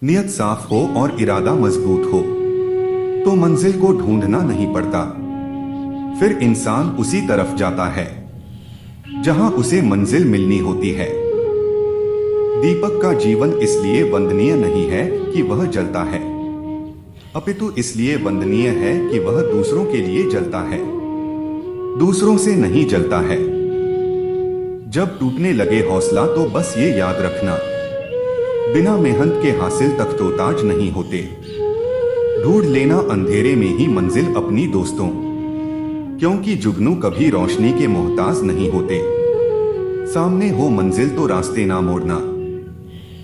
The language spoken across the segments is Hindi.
नियत साफ हो और इरादा मजबूत हो तो मंजिल को ढूंढना नहीं पड़ता। फिर इंसान उसी तरफ जाता है जहां उसे मंजिल मिलनी होती है। दीपक का जीवन इसलिए वंदनीय नहीं है कि वह जलता है, अपितु इसलिए वंदनीय है कि वह दूसरों के लिए जलता है, दूसरों से नहीं जलता है। जब टूटने लगे हौसला तो बस ये याद रखना, बिना मेहनत के हासिल तख्तोताज नहीं होते। ढूंढ लेना अंधेरे में ही मंजिल अपनी दोस्तों, क्योंकि जुगनू कभी रोशनी के मोहताज नहीं होते। सामने हो मंजिल तो रास्ते ना मोड़ना,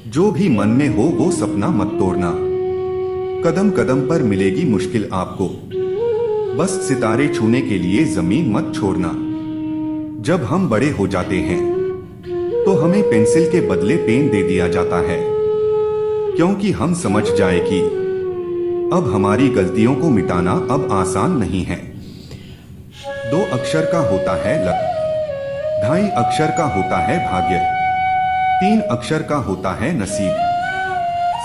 जो भी मन में हो वो सपना मत तोड़ना। कदम कदम पर मिलेगी मुश्किल आपको, बस सितारे छूने के लिए जमीन मत छोड़ना। जब हम बड़े हो जाते हैं तो हमें पेंसिल के बदले पेन दे दिया जाता है, क्योंकि हम समझ जाए कि अब हमारी गलतियों को मिटाना अब आसान नहीं है। 2 अक्षर का होता है लक, 2.5 अक्षर का होता है भाग्य, 3 अक्षर का होता है नसीब,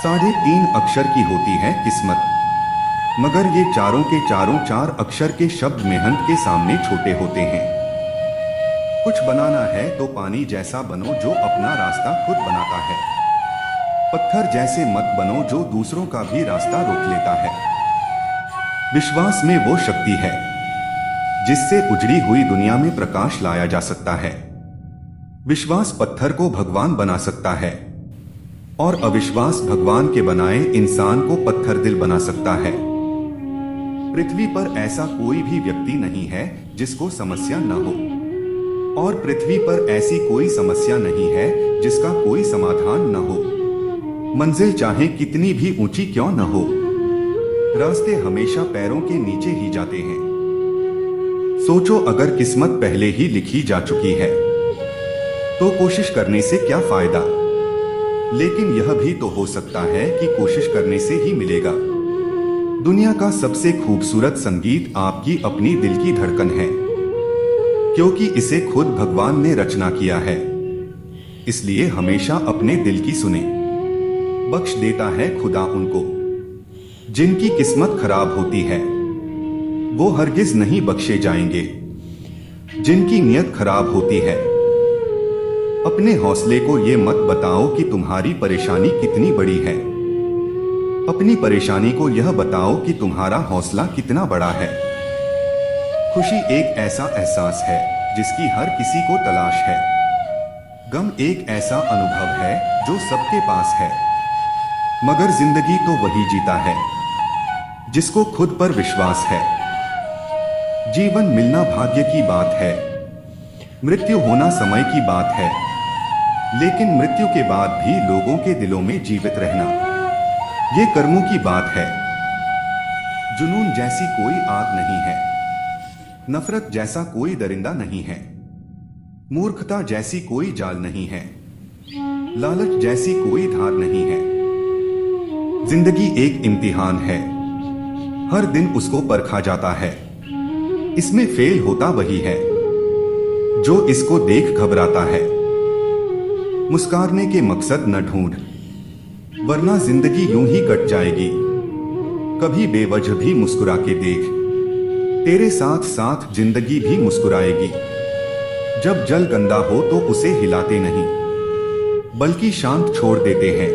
3.5 अक्षर की होती है किस्मत। मगर ये चारों के चारों 4 अक्षर के शब्द मेहनत के सामने छोटे होते हैं। कुछ बनाना है तो पानी जैसा बनो जो अपना रास्ता खुद बनाता है। पत्थर जैसे मत बनो जो दूसरों का भी रास्ता रोक लेता है। विश्वास में वो शक्ति है जिससे उजड़ी हुई दुनिया में प्रकाश लाया जा सकता है। विश्वास पत्थर को भगवान बना सकता है और अविश्वास भगवान के बनाए इंसान को पत्थर दिल बना सकता है। पृथ्वी पर ऐसा कोई भी व्यक्ति नहीं है जिसको समस्या न हो, और पृथ्वी पर ऐसी कोई समस्या नहीं है जिसका कोई समाधान न हो। मंजिल चाहे कितनी भी ऊंची क्यों न हो, रास्ते हमेशा पैरों के नीचे ही जाते हैं। सोचो, अगर किस्मत पहले ही लिखी जा चुकी है तो कोशिश करने से क्या फायदा। लेकिन यह भी तो हो सकता है कि कोशिश करने से ही मिलेगा। दुनिया का सबसे खूबसूरत संगीत आपकी अपनी दिल की धड़कन है, क्योंकि इसे खुद भगवान ने रचना किया है। इसलिए हमेशा अपने दिल की सुने। बख्श देता है खुदा उनको जिनकी किस्मत खराब होती है, वो हरगिज नहीं बख्शे जाएंगे जिनकी नियत खराब होती है। अपने हौसले को ये मत बताओ कि तुम्हारी परेशानी कितनी बड़ी है, अपनी परेशानी को यह बताओ कि तुम्हारा हौसला कितना बड़ा है। खुशी एक ऐसा एहसास है जिसकी हर किसी को तलाश है। गम एक ऐसा अनुभव है जो सबके पास है, मगर जिंदगी तो वही जीता है जिसको खुद पर विश्वास है। जीवन मिलना भाग्य की बात है, मृत्यु होना समय की बात है, लेकिन मृत्यु के बाद भी लोगों के दिलों में जीवित रहना ये कर्मों की बात है। जुनून जैसी कोई आग नहीं है, नफरत जैसा कोई दरिंदा नहीं है, मूर्खता जैसी कोई जाल नहीं है, लालच जैसी कोई धार नहीं है। जिंदगी एक इम्तिहान है, हर दिन उसको परखा जाता है। इसमें फेल होता वही है जो इसको देख घबराता है। मुस्कुराने के मकसद न ढूंढ, वरना जिंदगी यूं ही कट जाएगी। कभी बेवजह भी मुस्कुरा के देख, तेरे साथ साथ जिंदगी भी मुस्कुराएगी। जब जल गंदा हो तो उसे हिलाते नहीं, बल्कि शांत छोड़ देते हैं,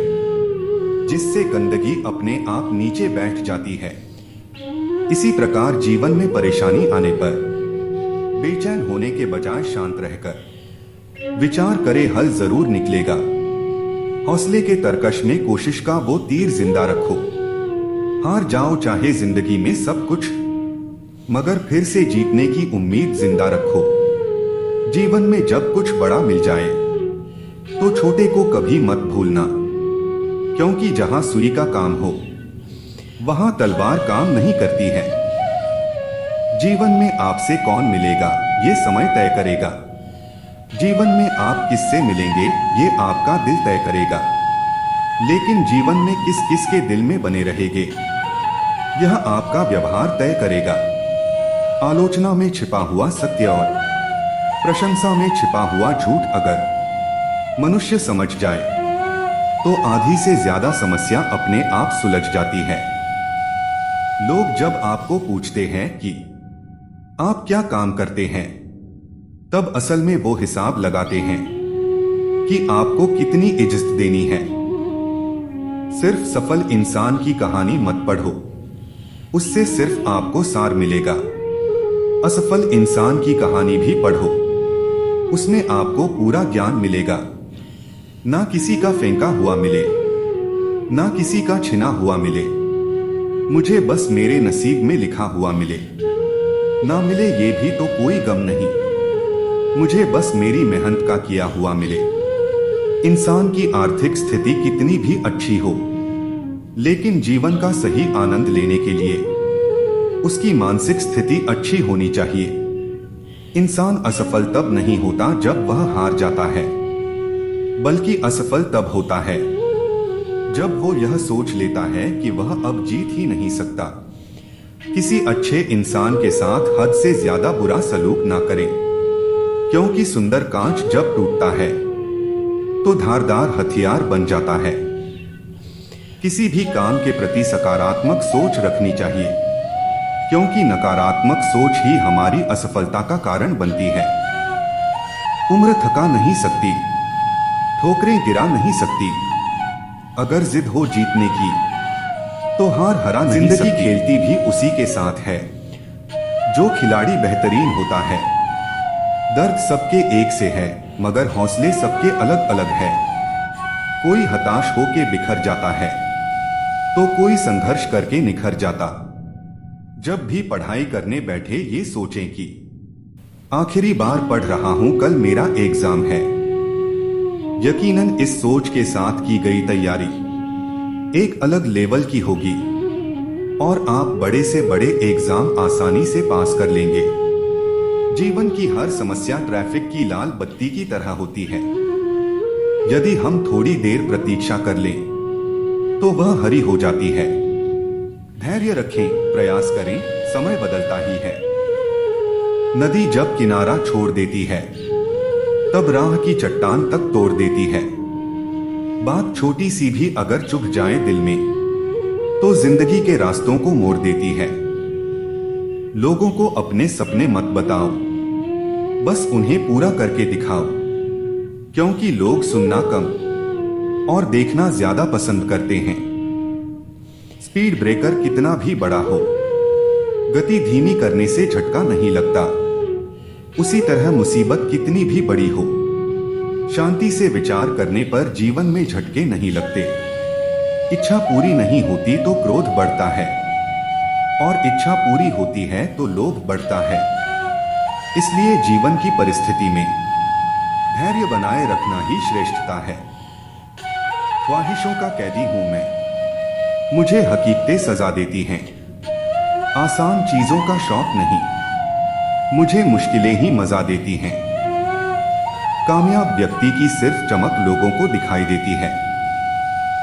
जिससे गंदगी अपने आप नीचे बैठ जाती है। इसी प्रकार जीवन में परेशानी आने पर बेचैन होने के बजाय शांत रहकर विचार करे, हल जरूर निकलेगा। हौसले के तरकश में कोशिश का वो तीर जिंदा रखो। हार जाओ चाहे जिंदगी में सब कुछ, मगर फिर से जीतने की उम्मीद जिंदा रखो। जीवन में जब कुछ बड़ा मिल जाए तो छोटे को कभी मत भूलना, क्योंकि जहां सुई का काम हो वहां तलवार काम नहीं करती है। जीवन में आपसे कौन मिलेगा ये समय तय करेगा। जीवन में आप किससे मिलेंगे ये आपका दिल तय करेगा। लेकिन जीवन में किस किस के दिल में बने रहेंगे यह आपका व्यवहार तय करेगा। आलोचना में छिपा हुआ सत्य और प्रशंसा में छिपा हुआ झूठ अगर मनुष्य समझ जाए तो आधी से ज्यादा समस्या अपने आप सुलझ जाती है। लोग जब आपको पूछते हैं कि आप क्या काम करते हैं, तब असल में वो हिसाब लगाते हैं कि आपको कितनी इज्जत देनी है। सिर्फ सफल इंसान की कहानी मत पढ़ो, उससे सिर्फ आपको सार मिलेगा। असफल इंसान की कहानी भी पढ़ो, उसमें आपको पूरा ज्ञान मिलेगा। ना किसी का फेंका हुआ मिले, ना किसी का छिना हुआ मिले, मुझे बस मेरे नसीब में लिखा हुआ मिले। ना मिले ये भी तो कोई गम नहीं, मुझे बस मेरी मेहनत का किया हुआ मिले। इंसान की आर्थिक स्थिति कितनी भी अच्छी हो, लेकिन जीवन का सही आनंद लेने के लिए उसकी मानसिक स्थिति अच्छी होनी चाहिए। इंसान असफल तब नहीं होता जब वह हार जाता है, बल्कि असफल तब होता है जब वो यह सोच लेता है कि वह अब जीत ही नहीं सकता। किसी अच्छे इंसान के साथ हद से ज्यादा बुरा सलूक ना करें, क्योंकि सुंदर कांच जब टूटता है तो धारदार हथियार बन जाता है। किसी भी काम के प्रति सकारात्मक सोच रखनी चाहिए, क्योंकि नकारात्मक सोच ही हमारी असफलता का कारण बनती है। उम्र थका नहीं सकती, ठोकरें गिरा नहीं सकती। अगर जिद हो जीतने की तो हार हरा नहीं सकती। जिंदगी खेलती भी उसी के साथ है जो खिलाड़ी बेहतरीन होता है। दर्द सबके एक से है, मगर हौसले सबके अलग अलग है। कोई हताश होके बिखर जाता है तो कोई संघर्ष करके निखर जाता। जब भी पढ़ाई करने बैठे ये सोचें कि आखिरी बार पढ़ रहा हूं, कल मेरा एग्जाम है। यकीनन इस सोच के साथ की गई तैयारी एक अलग लेवल की होगी और आप बड़े से बड़े एग्जाम आसानी से पास कर लेंगे। जीवन की हर समस्या ट्रैफिक की लाल बत्ती की तरह होती है। यदि हम थोड़ी देर प्रतीक्षा कर लें तो वह हरी हो जाती है। धैर्य रखें, प्रयास करें, समय बदलता ही है। नदी जब किनारा छोड़ देती है तब राह की चट्टान तक तोड़ देती है। बात छोटी सी भी अगर चुभ जाए दिल में तो जिंदगी के रास्तों को मोड़ देती है। लोगों को अपने सपने मत बताओ, बस उन्हें पूरा करके दिखाओ, क्योंकि लोग सुनना कम और देखना ज्यादा पसंद करते हैं। स्पीड ब्रेकर कितना भी बड़ा हो, गति धीमी करने से झटका नहीं लगता। उसी तरह मुसीबत कितनी भी बड़ी हो, शांति से विचार करने पर जीवन में झटके नहीं लगते। इच्छा पूरी नहीं होती तो क्रोध बढ़ता है, और इच्छा पूरी होती है तो लोभ बढ़ता है। इसलिए जीवन की परिस्थिति में धैर्य बनाए रखना ही श्रेष्ठता है। ख्वाहिशों का कैदी हूं मैं, मुझे हकीकतें सजा देती हैं। आसान चीजों का शौक नहीं, मुझे मुश्किलें ही मजा देती हैं। कामयाब व्यक्ति की सिर्फ चमक लोगों को दिखाई देती है।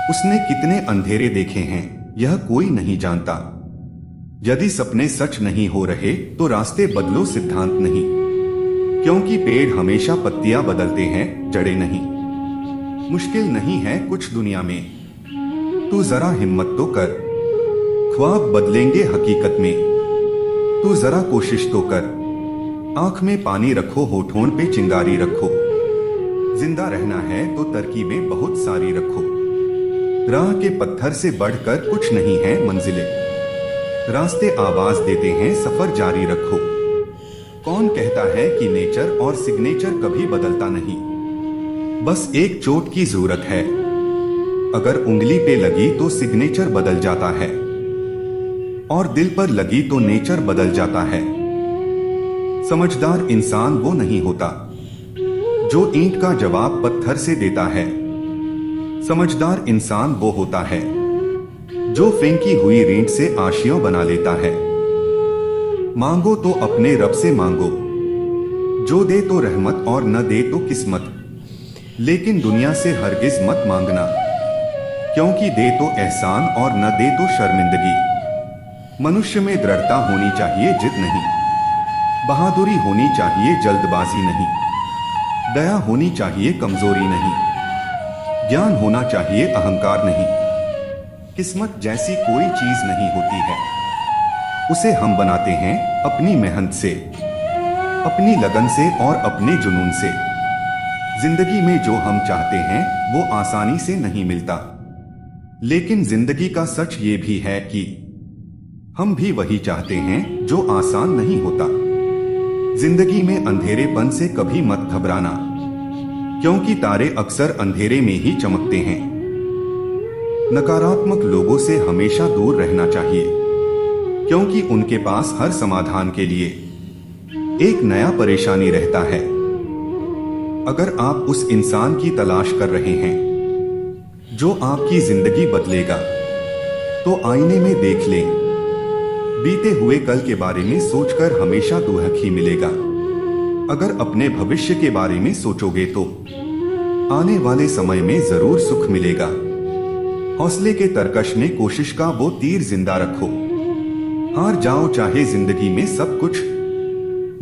उसने कितने अंधेरे देखे हैं यह कोई नहीं जानता। यदि सपने सच नहीं हो रहे तो रास्ते बदलो, सिद्धांत नहीं, क्योंकि पेड़ हमेशा पत्तियां बदलते हैं, जड़ें नहीं। मुश्किल नहीं है कुछ दुनिया में, तू जरा हिम्मत तो कर। ख्वाब बदलेंगे हकीकत में, तू जरा कोशिश तो कर। आंख में पानी रखो, होठों पे चिंगारी रखो। जिंदा रहना है तो तरकीबें बहुत सारी रखो। राह के पत्थर से बढ़कर कुछ नहीं है मंजिलें, रास्ते आवाज देते हैं, सफर जारी रखो। कौन कहता है कि नेचर और सिग्नेचर कभी बदलता नहीं? बस एक चोट की जरूरत है, अगर उंगली पे लगी तो सिग्नेचर बदल जाता है, और दिल पर लगी तो नेचर बदल जाता है। समझदार इंसान वो नहीं होता जो ईंट का जवाब पत्थर से देता है। समझदार इंसान वो होता है जो फेंकी हुई ईंट से आशियों बना लेता है। मांगो तो अपने रब से मांगो, जो दे तो रहमत और न दे तो किस्मत। लेकिन दुनिया से हरगिज मत मांगना, क्योंकि दे तो एहसान और न दे तो शर्मिंदगी। मनुष्य में दृढ़ता होनी चाहिए, जिद नहीं। बहादुरी होनी चाहिए, जल्दबाजी नहीं। दया होनी चाहिए, कमजोरी नहीं। ज्ञान होना चाहिए, अहंकार नहीं। किस्मत जैसी कोई चीज नहीं होती है, उसे हम बनाते हैं अपनी मेहनत से, अपनी लगन से और अपने जुनून से। जिंदगी में जो हम चाहते हैं वो आसानी से नहीं मिलता, लेकिन जिंदगी का सच ये भी है कि हम भी वही चाहते हैं जो आसान नहीं होता। जिंदगी में अंधेरेपन से कभी मत घबराना, क्योंकि तारे अक्सर अंधेरे में ही चमकते हैं। नकारात्मक लोगों से हमेशा दूर रहना चाहिए, क्योंकि उनके पास हर समाधान के लिए एक नया परेशानी रहता है। अगर आप उस इंसान की तलाश कर रहे हैं जो आपकी जिंदगी बदलेगा, तो आईने में देख लें। बीते हुए कल के बारे में सोचकर हमेशा दुख ही मिलेगा। अगर अपने भविष्य के बारे में सोचोगे तो आने वाले समय में जरूर सुख मिलेगा। हौसले के तरकश में कोशिश का वो तीर जिंदा रखो। हार जाओ चाहे जिंदगी में सब कुछ,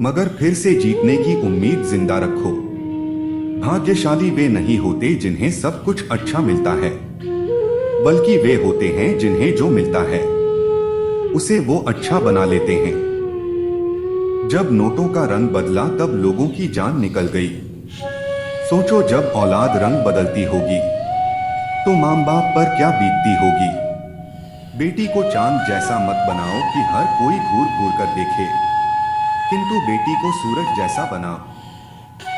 मगर फिर से जीतने की उम्मीद जिंदा रखो। भाग्यशाली वे नहीं होते जिन्हें सब कुछ अच्छा मिलता है, बल्कि वे होते हैं जिन्हें जो मिलता है उसे वो अच्छा बना लेते हैं। जब नोटों का रंग बदला तब लोगों की जान निकल गई। सोचो जब औलाद रंग बदलती होगी तो मां बाप पर क्या बीतती होगी। बेटी को चांद जैसा मत बनाओ कि हर कोई घूर घूर कर देखे, किंतु बेटी को सूरज जैसा बनाओ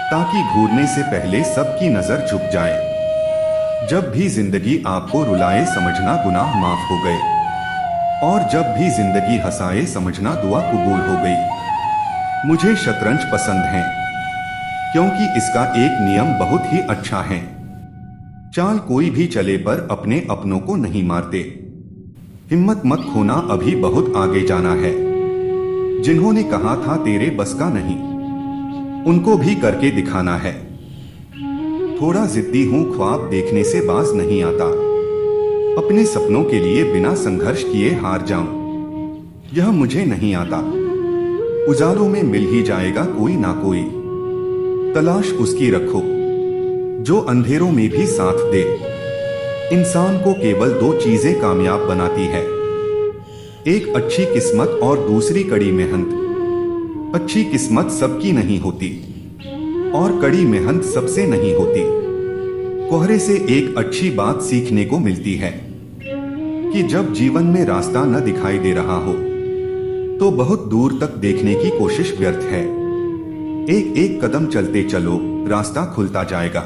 ताकि घूरने से पहले सबकी नजर झुक जाए। जब भी जिंदगी आपको रुलाए समझना गुनाह माफ हो गए, और जब भी जिंदगी हंसाए समझना दुआ कबूल हो गई। मुझे शतरंज पसंद है, क्योंकि इसका एक नियम बहुत ही अच्छा है। चाल कोई भी चले पर अपने अपनों को नहीं मारते। हिम्मत मत खोना, अभी बहुत आगे जाना है। जिन्होंने कहा था तेरे बस का नहीं, उनको भी करके दिखाना है। थोड़ा जिद्दी हूं, ख्वाब देखने से बाज नहीं आता। अपने सपनों के लिए बिना संघर्ष किए हार जाऊं, यह मुझे नहीं आता। उजालों में मिल ही जाएगा कोई ना कोई, तलाश उसकी रखो जो अंधेरों में भी साथ दे। इंसान को केवल दो चीजें कामयाब बनाती है, एक अच्छी किस्मत और दूसरी कड़ी मेहनत। अच्छी किस्मत सबकी नहीं होती और कड़ी मेहनत सबसे नहीं होती। कोहरे से एक अच्छी बात सीखने को मिलती है कि जब जीवन में रास्ता न दिखाई दे रहा हो तो बहुत दूर तक देखने की कोशिश व्यर्थ है। एक एक कदम चलते चलो, रास्ता खुलता जाएगा।